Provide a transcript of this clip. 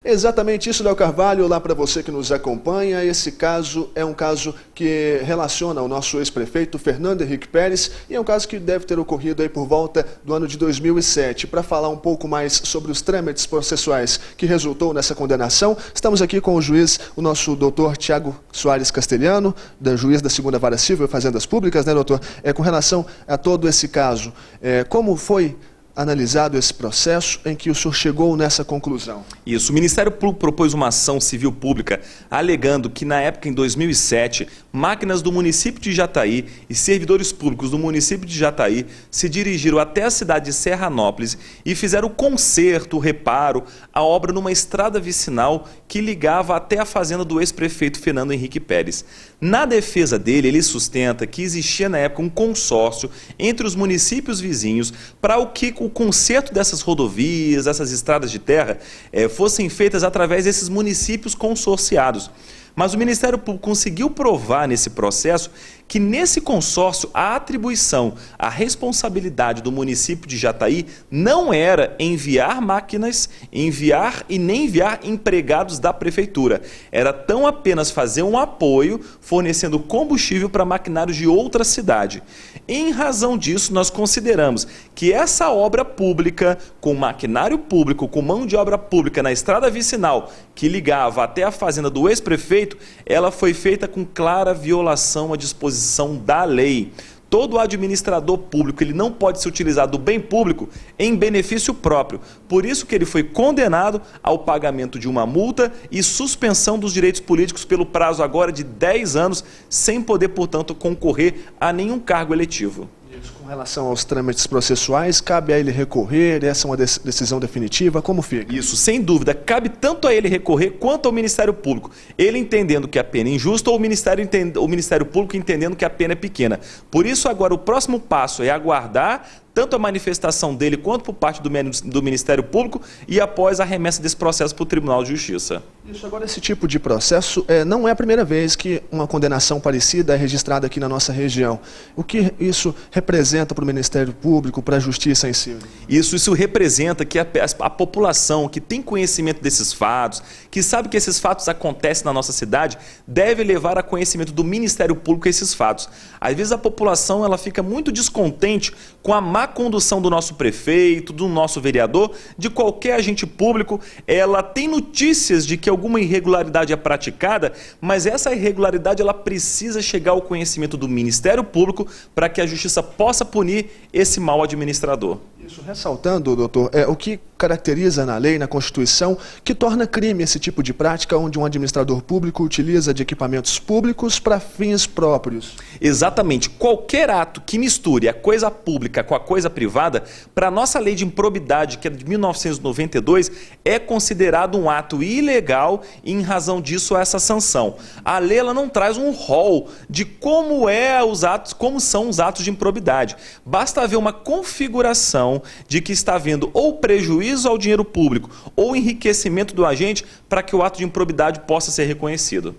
Exatamente isso, Léo Carvalho. Olá para você que nos acompanha. Esse caso é um caso que relaciona o nosso ex-prefeito Fernando Henrique Pérez e é um caso que deve ter ocorrido aí por volta do ano de 2007. Para falar um pouco mais sobre os trâmites processuais que resultou nessa condenação, estamos aqui com o juiz, o nosso doutor Tiago Soares Castelhano, juiz da 2ª Vara Civil e Fazendas Públicas, né, doutor? Com relação a todo esse caso, como foi analisado esse processo em que o senhor chegou nessa conclusão? Isso, o Ministério Público propôs uma ação civil pública alegando que na época, em 2007, máquinas do município de Jataí e servidores públicos do município de Jataí se dirigiram até a cidade de Serranópolis e fizeram o conserto, o reparo, a obra numa estrada vicinal que ligava até a fazenda do ex-prefeito Fernando Henrique Pérez. Na defesa dele, ele sustenta que existia na época um consórcio entre os municípios vizinhos para o conserto dessas rodovias, dessas estradas de terra, fossem feitas através desses municípios consorciados. Mas o Ministério Público conseguiu provar nesse processo que nesse consórcio a atribuição, a responsabilidade do município de Jataí não era enviar máquinas, enviar e nem enviar empregados da prefeitura. Era tão apenas fazer um apoio fornecendo combustível para maquinários de outra cidade. Em razão disso, nós consideramos que essa obra pública, com maquinário público, com mão de obra pública na estrada vicinal que ligava até a fazenda do ex-prefeito, ela foi feita com clara violação à disposição da lei. Todo administrador público ele não pode se utilizar do bem público em benefício próprio. Por isso que ele foi condenado ao pagamento de uma multa e suspensão dos direitos políticos pelo prazo agora de 10 anos, sem poder, portanto, concorrer a nenhum cargo eletivo. Com relação aos trâmites processuais, cabe a ele recorrer? Essa é uma decisão definitiva? Como fica? Isso, sem dúvida. Cabe tanto a ele recorrer quanto ao Ministério Público. Ele entendendo que a pena é injusta ou o Ministério Público entendendo que a pena é pequena. Por isso, agora, o próximo passo é aguardar tanto a manifestação dele quanto por parte do Ministério Público e após a remessa desse processo para o Tribunal de Justiça. Isso, agora esse tipo de processo não é a primeira vez que uma condenação parecida é registrada aqui na nossa região. O que isso representa para o Ministério Público, para a Justiça em si? Isso representa que a população que tem conhecimento desses fatos, que sabe que esses fatos acontecem na nossa cidade, deve levar a conhecimento do Ministério Público esses fatos. Às vezes a população ela fica muito descontente com a má condução do nosso prefeito, do nosso vereador, de qualquer agente público. Ela tem notícias de que alguma irregularidade é praticada, mas essa irregularidade ela precisa chegar ao conhecimento do Ministério Público para que a Justiça possa punir esse mau administrador. Isso, ressaltando, doutor, o que caracteriza na lei, na Constituição, que torna crime esse tipo de prática onde um administrador público utiliza de equipamentos públicos para fins próprios. Exatamente. Qualquer ato que misture a coisa pública com a coisa privada, para a nossa lei de improbidade, que é de 1992, é considerado um ato ilegal e, em razão disso, essa sanção. A lei ela não traz um rol de como são os atos de improbidade. Basta haver uma configuração de que está havendo ou prejuízo ao dinheiro público ou enriquecimento do agente para que o ato de improbidade possa ser reconhecido.